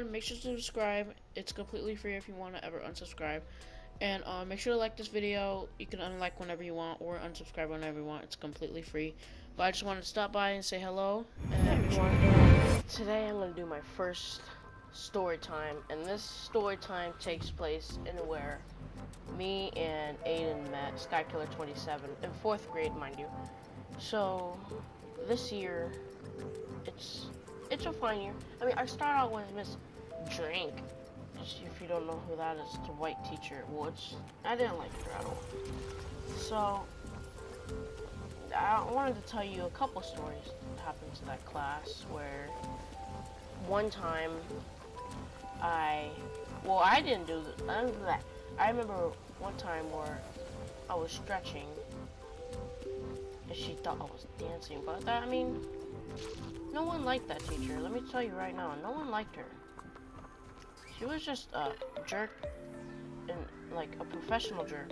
everyone, make sure to subscribe. It's completely free if you want to ever unsubscribe. And make sure to like this video. You can unlike whenever you want or unsubscribe whenever you want. It's completely free. But I just wanted to stop by and say hello. And Everyone, and today I'm going to do my first story time. And this story time takes place in where me and Aiden met, SkyKiller27, in 4th grade, mind you. So, this year, it's a fine year. I mean, I start out with Miss Drink. If you don't know who that is, it's a white teacher. I didn't like her at all. So, I wanted to tell you a couple stories that happened to that class where one time I didn't do that. I remember one time where I was stretching and she thought I was dancing, but I mean, no one liked that teacher. Let me tell you right now, no one liked her. She was just a jerk, and like a professional jerk.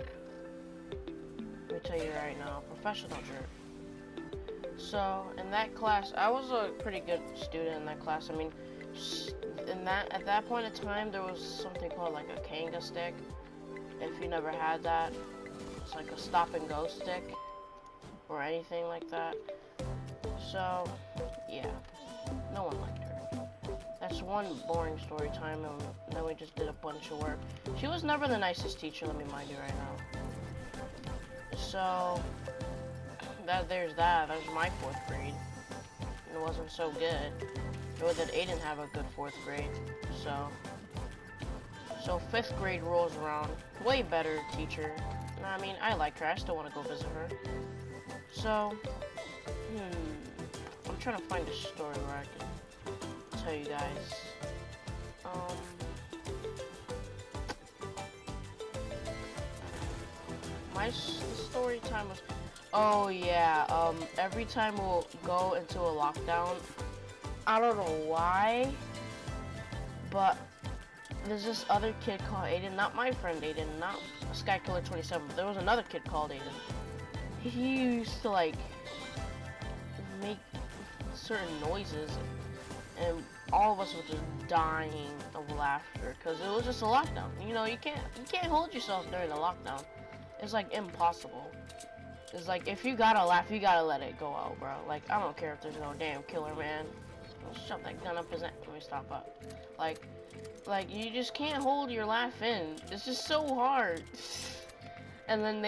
Let me tell you right now, a professional jerk. So in that class, I was a pretty good student in that class. I mean, at that point in time, there was something called like a Kanga stick. If you never had that, it's like a stop and go stick or anything like that. So yeah, no one liked her. That's one boring story time, and then we just did a bunch of work. She was never the nicest teacher, let me mind you right now. So, there's that. That was my 4th grade. It wasn't so good. Nor did Aiden have a good 4th grade. So 5th grade rolls around. Way better teacher. I mean, I like her. I still want to go visit her. So, I'm trying to find a story where I can tell you guys. My story time was, oh yeah, every time we'll go into a lockdown, I don't know why, but there's this other kid called Aiden, not my friend Aiden, not SkyKiller27, there was another kid called Aiden. He used to like make certain noises, and all of us were just dying of laughter because it was just a lockdown. You know, you can't hold yourself during a lockdown. It's like impossible. It's like if you gotta laugh, you gotta let it go out, bro. Like I don't care if there's no damn killer man. I'll shove that gun up his neck. Let me stop up. Like you just can't hold your laugh in. It's just so hard. And then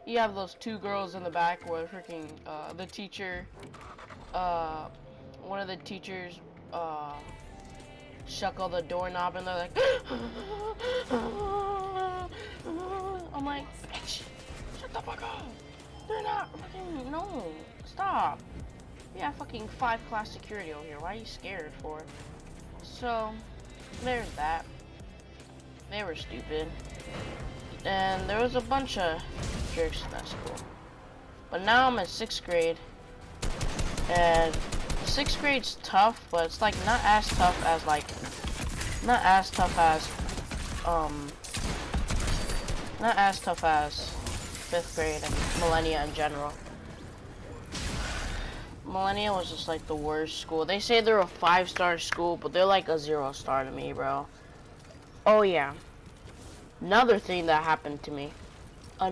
you have those 2 girls in the back where the teacher, one of the teachers, shuckle the doorknob and they're like, I'm like, bitch, shut the fuck up. They're not fucking, no, stop. Yeah, fucking 5 class security over here. Why are you scared for? So, there's that. They were stupid. And there was a bunch of jerks in that school. But now I'm in 6th grade. And 6th grade's tough, but it's like not as tough as 5th grade and Millennia in general. Millennia was just like the worst school. They say they're a 5-star school, but they're like a 0-star to me, bro. Oh yeah. Another thing that happened to me. I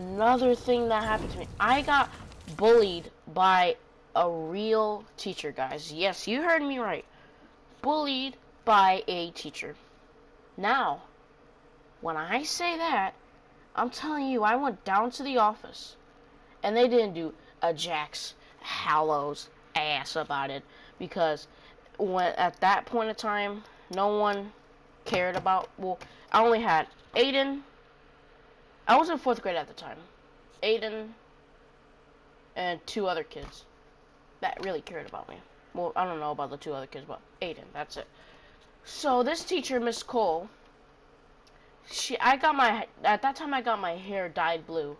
got bullied by a real teacher, guys. Yes, you heard me right. Bullied by a teacher. Now, when I say that, I'm telling you, I went down to the office, and they didn't do a Jack's Hallows ass about it, because at that point in time, no one cared about, I only had Aiden. I was in 4th grade at the time. Aiden and 2 other kids that really cared about me. Well, I don't know about the 2 other kids, but Aiden, that's it. So this teacher, Miss Cole, at that time I got my hair dyed blue.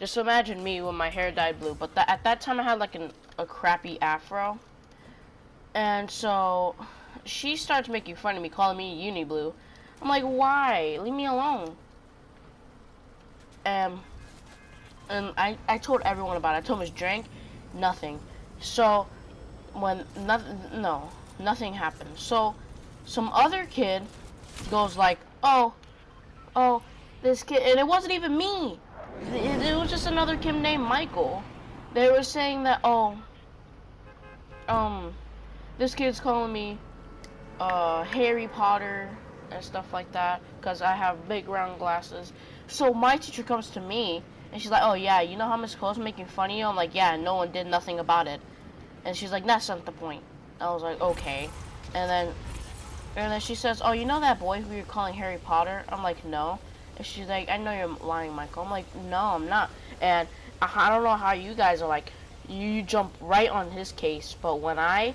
Just imagine me with my hair dyed blue, but at that time I had like a crappy afro. And so she started making fun of me, calling me Uni Blue. I'm like, why? Leave me alone. And I told everyone about it. I told Miss Drank, nothing. So when nothing happened. So some other kid goes like, oh, this kid, and it wasn't even me. It was just another kid named Michael. They were saying that, this kid's calling me, Harry Potter and stuff like that, because I have big round glasses. So my teacher comes to me, and she's like, oh yeah, you know how Miss Cole's making fun of you? I'm like, yeah, no one did nothing about it. And she's like, that's not the point. I was like, okay. And then she says, oh, you know that boy who you're calling Harry Potter? I'm like, no. And she's like, I know you're lying, Michael. I'm like, no, I'm not. And I don't know how you guys are like, you jump right on his case, but when I'm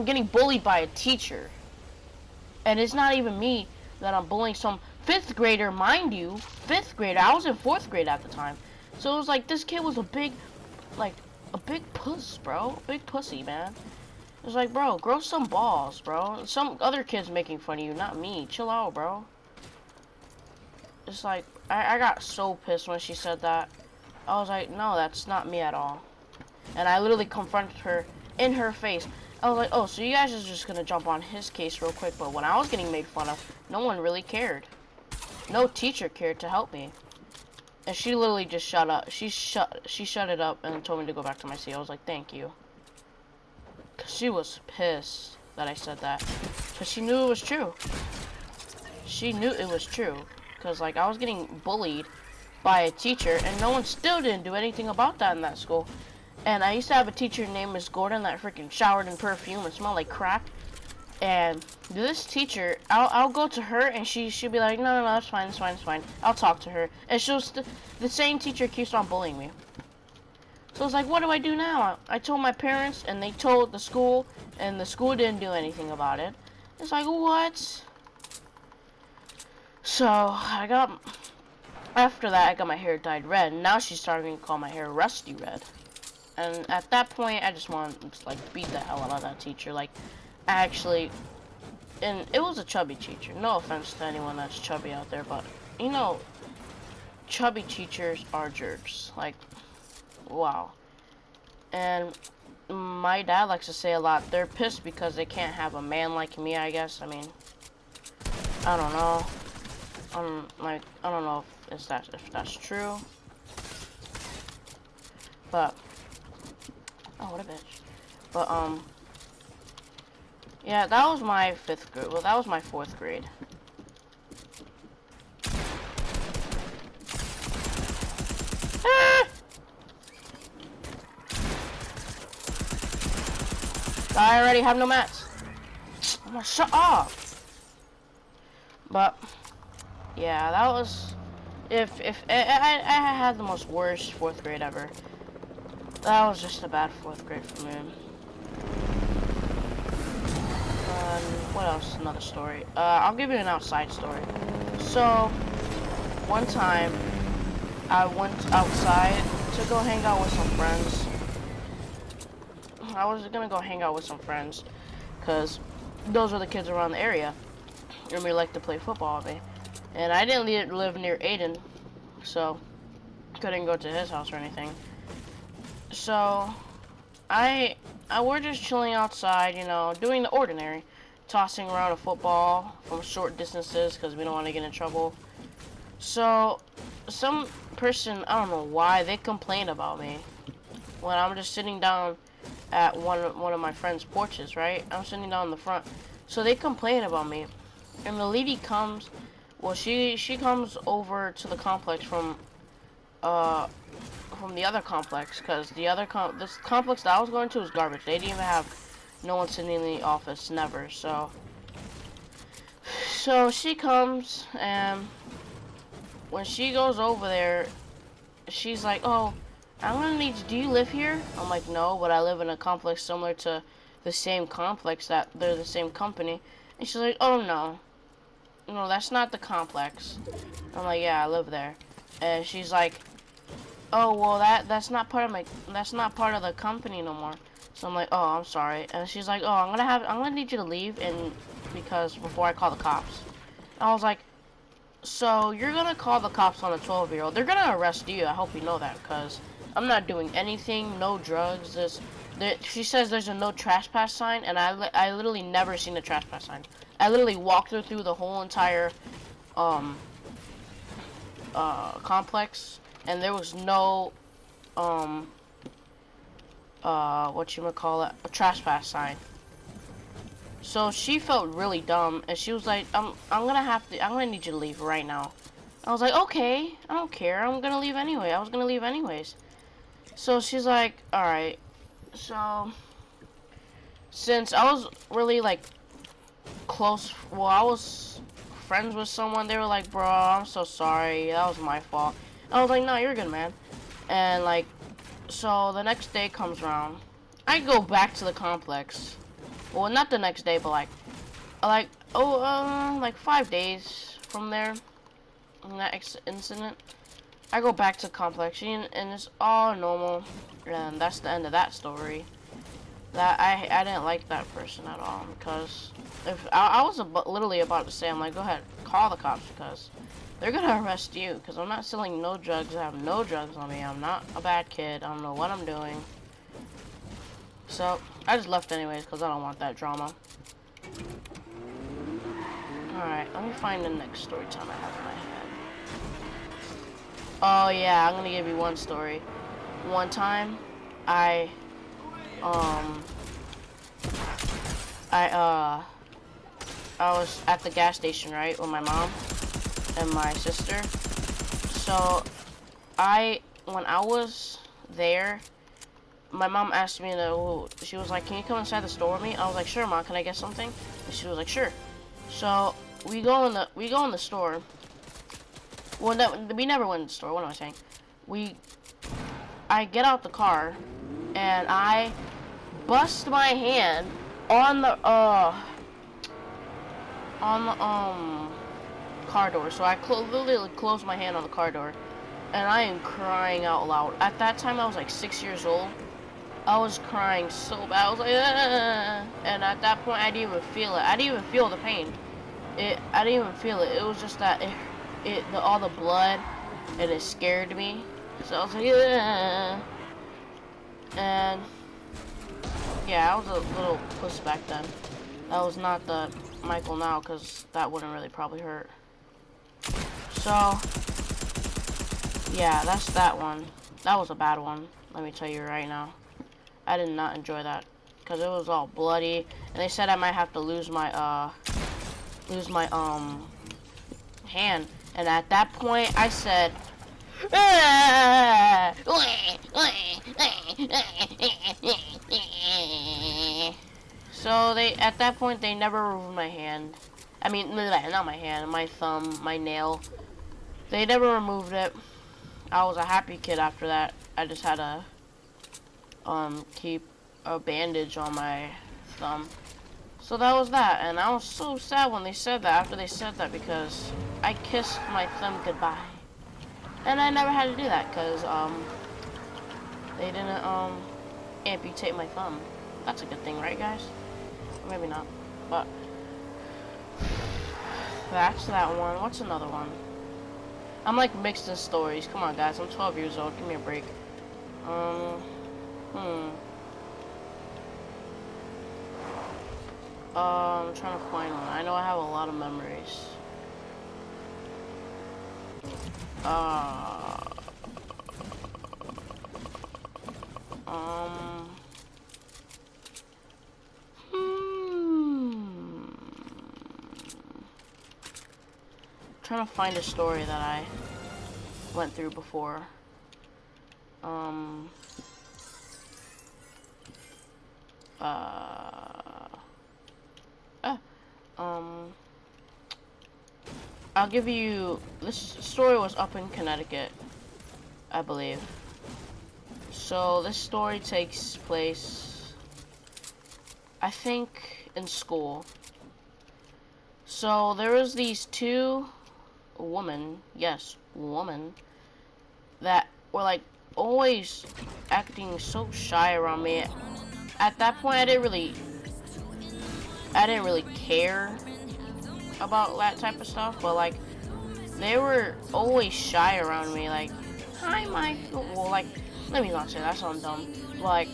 getting bullied by a teacher, and it's not even me that I'm bullying some 5th grader, mind you, 5th grader. I was in 4th grade at the time. So it was like, this kid was a big puss, bro. A big pussy, man. It was like, bro, grow some balls, bro. Some other kid's making fun of you, not me. Chill out, bro. It's like, I got so pissed when she said that. I was like, no, that's not me at all. And I literally confronted her in her face. I was like, oh, so you guys are just gonna jump on his case real quick, but when I was getting made fun of, no one really cared. No teacher cared to help me. And she literally just shut up. She shut it up and told me to go back to my seat. I was like, thank you. Cause she was pissed that I said that. Cause she knew it was true. She knew it was true. Cause like I was getting bullied by a teacher and no one still didn't do anything about that in that school. And I used to have a teacher named Miss Gordon that freaking showered in perfume and smelled like crack. And this teacher, I'll go to her and she'll be like, no, that's fine, it's fine, it's fine. I'll talk to her. And the same teacher keeps on bullying me. So I was like, what do I do now? I told my parents and they told the school and the school didn't do anything about it. It's like, what? So after that I got my hair dyed red. And now she's starting to call my hair rusty red. And at that point, I just wanted to, like, beat the hell out of that teacher. Like, actually, and it was a chubby teacher. No offense to anyone that's chubby out there, but, you know, chubby teachers are jerks. Like, wow. And my dad likes to say a lot, they're pissed because they can't have a man like me, I guess. I mean, I don't know. I don't know if that's true. But... oh, what a bitch. But, yeah, that was my 5th grade. Well, that was my 4th grade. Ah! I already have no mats. I'm gonna shut up. But, yeah, that was... If I had the most worst 4th grade ever. That was just a bad 4th grade for me. What else? Another story. I'll give you an outside story. So, one time, I went outside to go hang out with some friends. I was gonna go hang out with some friends, because those are the kids around the area. And we like to play football with me. And I didn't live near Aiden, so couldn't go to his house or anything. So, we're just chilling outside, you know, doing the ordinary. Tossing around a football from short distances because we don't want to get in trouble. So, some person, I don't know why, they complained about me. When I'm just sitting down at one of my friend's porches, right? I'm sitting down in the front. So they complain about me. And the lady comes, well, she comes over to the complex from the other complex, because this complex that I was going to was garbage. They didn't even have no one sitting in the office, never. So she comes, and when she goes over there, she's like, oh, I'm gonna need you, do you live here? I'm like, no, but I live in a complex similar to the same complex, that they're the same company. And she's like, oh no, that's not the complex. I'm like, yeah, I live there. And she's like, oh, well, that's not part of the company no more. So I'm like, oh, I'm sorry. And she's like, oh, I'm gonna need you to leave, and because before I call the cops. And I was like, so you're gonna call the cops on a 12-year-old? They're gonna arrest you. I hope you know that, because I'm not doing anything, no drugs. She says there's a no trespass sign, and I literally never seen a trespass sign. I literally walked her through the whole entire complex, and there was no a trespass sign. So she felt really dumb, and she was like, I'm gonna need you to leave right now. I was like, okay, I don't care, I'm gonna leave anyway. I was gonna leave anyways. So she's like, alright. So since I was really like close, well, I was friends with someone, they were like, bro, I'm so sorry, that was my fault. I was like, no, you're good, man. And like, so the next day comes around, I go back to the complex. Well, not the next day, but like 5 days from there, from that incident, I go back to complex, and it's all normal, and that's the end of that story. That I didn't like that person at all, because if I was literally about to say, I'm like, go ahead, call the cops, because they're gonna arrest you, because I'm not selling no drugs. I have no drugs on me. I'm not a bad kid. I don't know what I'm doing. So I just left anyways, because I don't want that drama. Alright, let me find the next story time I have in my head. Oh yeah, I'm gonna give you one story. One time, I was at the gas station, right, with my mom and my sister. So when I was there, my mom asked me to, she was like, can you come inside the store with me? I was like, sure, Mom, can I get something? And she was like, sure. So we go in the store. Well, no, we never went in the store. What am I saying? I get out the car, and I bust my hand on the car door. So I literally closed my hand on the car door, and I am crying out loud. At that time, I was like 6 years old. I was crying so bad. I was like, ah! And at that point, I didn't even feel it. I didn't even feel the pain. I didn't even feel it. It was just that all the blood, and it scared me. So I was like, ah! And yeah, I was a little puss back then. That was not the Michael now, because that wouldn't really probably hurt. So yeah, that's that one. That was a bad one. Let me tell you right now. I did not enjoy that, because it was all bloody, and they said I might have to lose my hand. And at that point, I said, ah! So at that point, they never removed my hand. I mean, not my hand, my thumb, my nail. They never removed it. I was a happy kid after that. I just had to keep a bandage on my thumb. So that was that, and I was so sad when they said that, after they said that, because I kissed my thumb goodbye. And I never had to do that, because they didn't amputate my thumb. That's a good thing, right, guys? Maybe not, but that's that one. What's another one? I'm like mixed in stories. Come on, guys, I'm 12 years old. Give me a break. I'm trying to find one. I know I have a lot of memories. Trying to find a story that I went through before. I'll give you, this story was up in Connecticut, I believe. So this story takes place, I think, in school. So there was these two women, yes, woman, that were like always acting so shy around me. At that point, I didn't really care about that type of stuff, but like they were always shy around me, like, hi Michael. Well, like, let me not say that, sounds dumb. Like,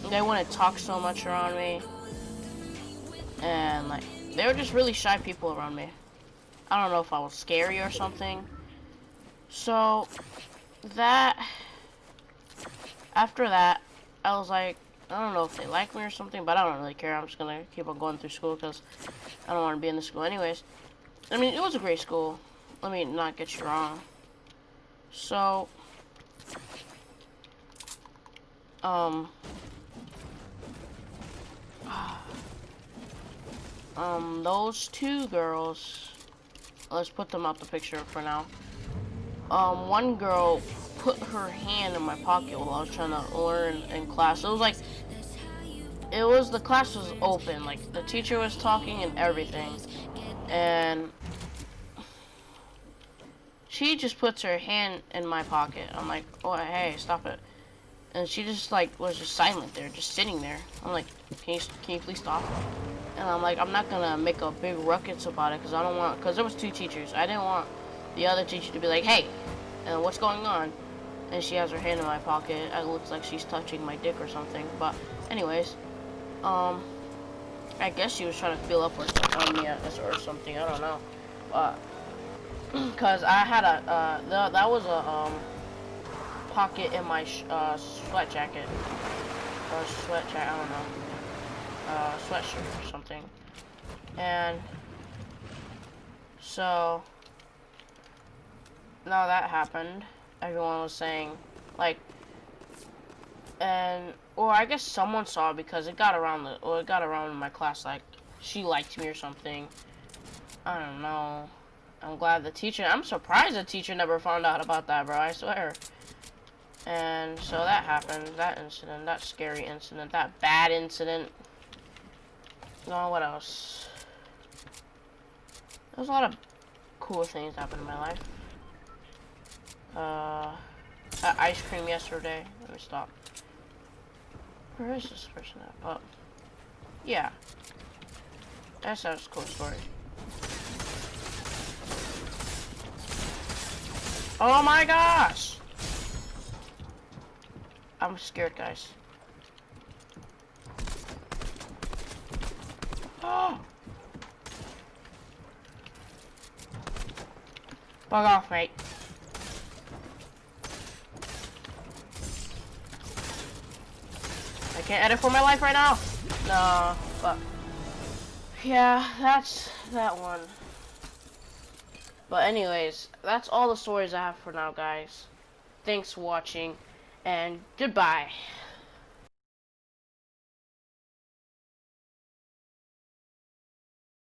they wouldn't talk so much around me, and like they were just really shy people around me. I don't know if I was scary or something. So, after that, I was like, I don't know if they like me or something, but I don't really care. I'm just gonna keep on going through school because I don't want to be in the school anyways. I mean, it was a great school. Let me not get you wrong. So, those two girls, let's put them out the picture for now. One girl put her hand in my pocket while I was trying to learn in class. It was like, the class was open, like the teacher was talking and everything, and she just puts her hand in my pocket. I'm like, oh, hey, stop it. And she just like was just silent there, just sitting there. I'm like, can you please stop? And I'm like, I'm not gonna make a big ruckus about it because there was two teachers. I didn't want the other teacher to be like, hey, what's going on? And she has her hand in my pocket. It looks like she's touching my dick or something. But anyways, I guess she was trying to feel up on me or something. I don't know. But because I had that was a pocket in my sweat jacket or I don't know, sweatshirt or something. And so now that happened, everyone was saying like, or I guess someone saw it because it got around in my class, like she liked me or something. I don't know. I'm surprised the teacher never found out about that, bro, I swear. And so that happened, that incident, that scary incident, that bad incident. No, what else? There's a lot of cool things happened in my life. Had ice cream yesterday. Let me stop. Where is this person at? Oh, yeah. That's a cool story. Oh my gosh! I'm scared, guys. Oh! Bug off, mate. I can't edit for my life right now. No, but yeah, that's that one. But anyways, that's all the stories I have for now, guys. Thanks for watching, and goodbye.